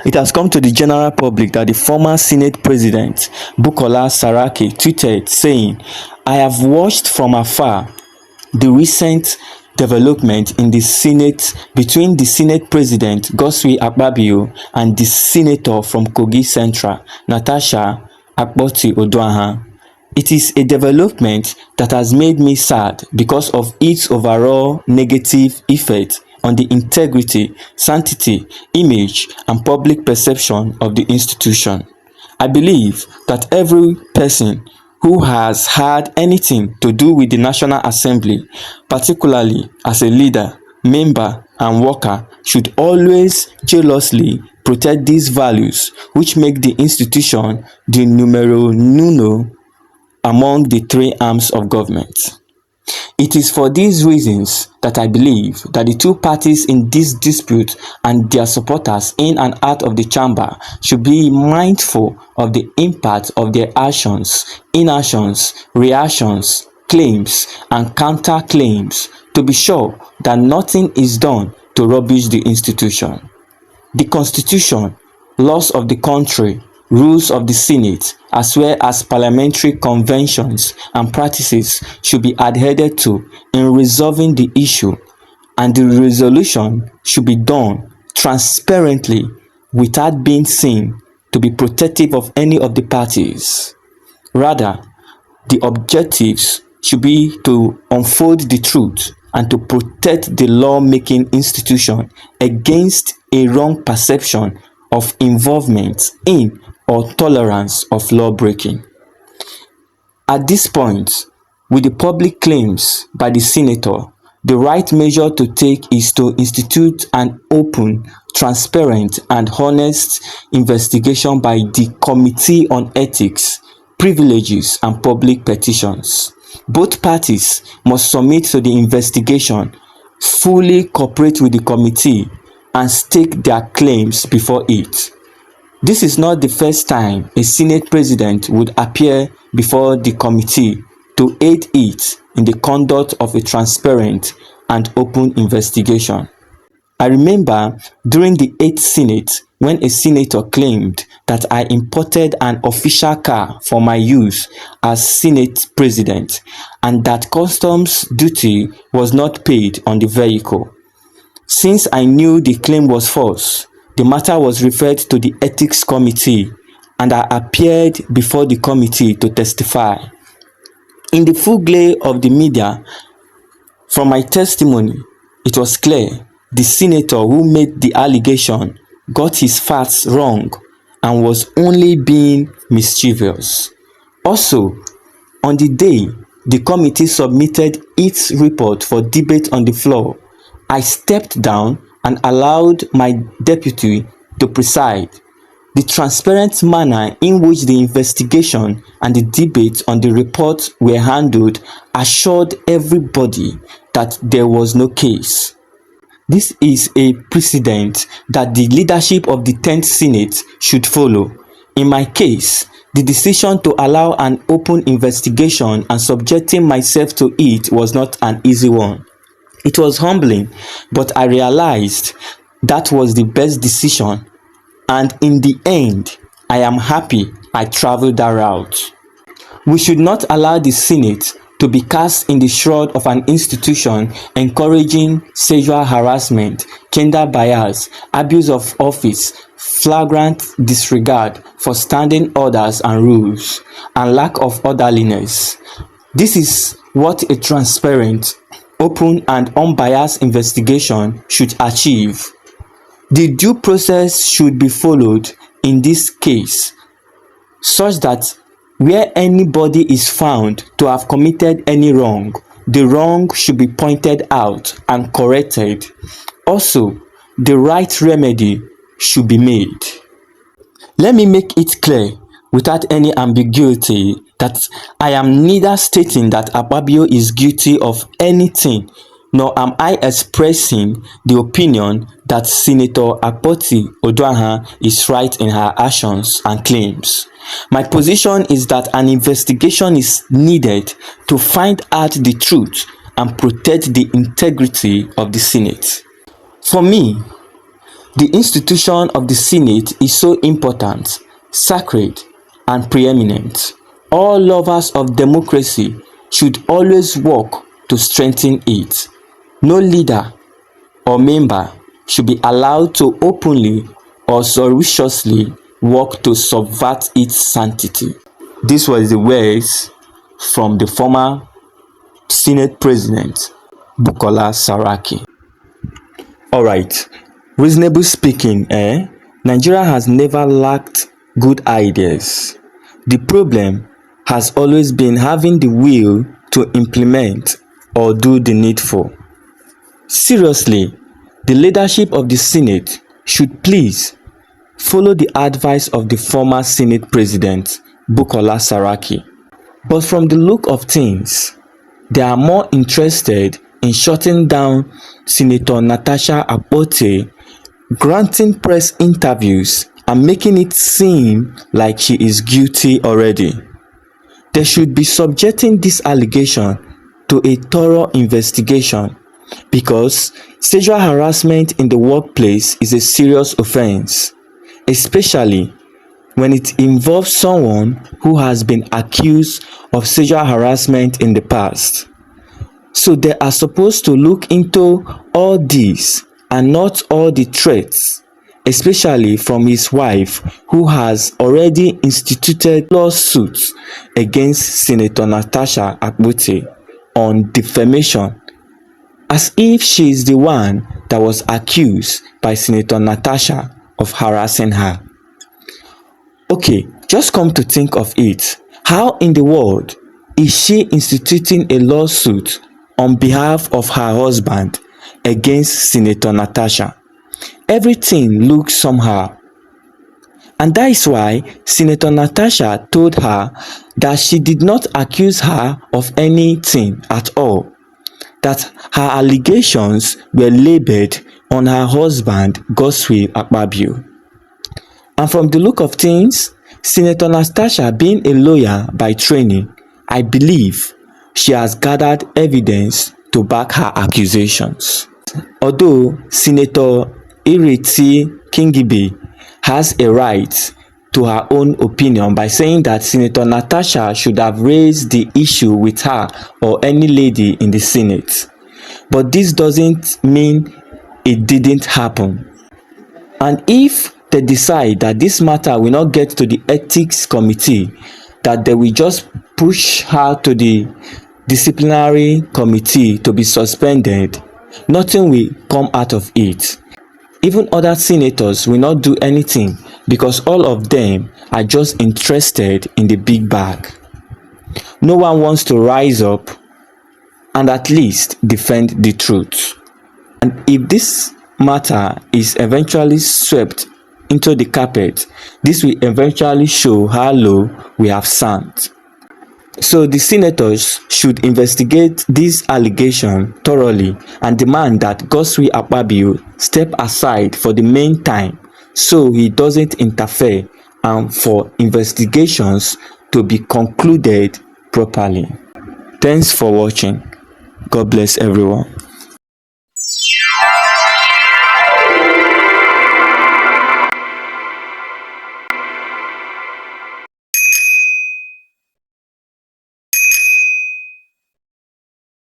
It has come to the general public that the former Senate President Bukola Saraki tweeted saying, "I have watched from afar the recent development in the Senate between the Senate President Akpabio and the Senator from Kogi Central, Natasha Akpabio. It is a development that has made me sad because of its overall negative effect on the integrity, sanctity, image, and public perception of the institution. I believe that every person who has had anything to do with the National Assembly, particularly as a leader, member, and worker, should always jealously protect these values which make the institution the numero uno among the three arms of government. It is for these reasons that I believe that the two parties in this dispute and their supporters in and out of the chamber should be mindful of the impact of their actions, inactions, reactions, claims, and counter-claims to be sure that nothing is done to rubbish the institution. The Constitution, laws of the country, rules of the Senate, as well as parliamentary conventions and practices should be adhered to in resolving the issue, and the resolution should be done transparently without being seen to be protective of any of the parties. Rather, the objectives should be to unfold the truth and to protect the law-making institution against a wrong perception of involvement in or tolerance of law-breaking. At this point, with the public claims by the senator, the right measure to take is to institute an open, transparent, and honest investigation by the Committee on Ethics, Privileges, and Public Petitions. Both parties must submit to the investigation, fully cooperate with the committee, and stake their claims before it. This is not the first time a Senate President would appear before the committee to aid it in the conduct of a transparent and open investigation. I remember during the 8th Senate when a senator claimed that I imported an official car for my use as Senate President and that customs duty was not paid on the vehicle. Since I knew the claim was false, the matter was referred to the Ethics Committee and I appeared before the committee to testify. In the full glare of the media, from my testimony, it was clear the senator who made the allegation got his facts wrong and was only being mischievous. Also, on the day the committee submitted its report for debate on the floor, I stepped down and allowed my deputy to preside. The transparent manner in which the investigation and the debate on the report were handled assured everybody that there was no case. This is a precedent that the leadership of the 10th Senate should follow. In my case, the decision to allow an open investigation and subjecting myself to it was not an easy one. It was humbling, but I realized that was the best decision, and in the end, I am happy I traveled that route. We should not allow the Senate to be cast in the shroud of an institution encouraging sexual harassment, gender bias, abuse of office, flagrant disregard for standing orders and rules, and lack of orderliness. This is what a transparent, open, and unbiased investigation should achieve. The due process should be followed in this case, such that where anybody is found to have committed any wrong, the wrong should be pointed out and corrected. Also, the right remedy should be made. Let me make it clear without any ambiguity that I am neither stating that Akpabio is guilty of anything, nor am I expressing the opinion that Senator Akpabio is right in her actions and claims. My position is that an investigation is needed to find out the truth and protect the integrity of the Senate. For me, The institution of the Senate is so important, sacred, and preeminent. All lovers of democracy should always work to strengthen it. No leader or member should be allowed to openly or surreptitiously work to subvert its sanctity. This was the words from the former Senate President, Bukola Saraki. Alright, reasonably speaking, Nigeria has never lacked good ideas. The problem has always been having the will to implement or do the needful. Seriously, the leadership of the Senate should please follow the advice of the former Senate President, Bukola Saraki. But from the look of things, they are more interested in shutting down Senator Natasha granting press interviews and making it seem like she is guilty already. They should be subjecting this allegation to a thorough investigation because sexual harassment in the workplace is a serious offense, especially when it involves someone who has been accused of sexual harassment in the past. So they are supposed to look into all this and not all the threats, especially from his wife, who has already instituted lawsuits against Senator Natasha on defamation, as if she is the one that was accused by Senator Natasha of harassing her. Okay, just come to think of it, how in the world is she instituting a lawsuit on behalf of her husband against Senator Natasha? Everything looks somehow. And that is why Senator Natasha told her that she did not accuse her of anything at all, that her allegations were labeled on her husband, Akpabio. And from the look of things, Senator Natasha, being a lawyer by training, I believe she has gathered evidence to back her accusations. Although Senator Ireti Kingibe has a right to her own opinion by saying that Senator Natasha should have raised the issue with her or any lady in the Senate. But this doesn't mean it didn't happen. And if they decide that this matter will not get to the ethics committee, that they will just push her to the disciplinary committee to be suspended, nothing will come out of it. Even other senators will not do anything because all of them are just interested in the big bag. No one wants to rise up and at least defend the truth. And if this matter is eventually swept into the carpet, this will eventually show how low we have sunk. So the senators should investigate this allegation thoroughly and demand that Akpabio step aside for the meantime so he doesn't interfere and for investigations to be concluded properly. Thanks for watching. God bless everyone.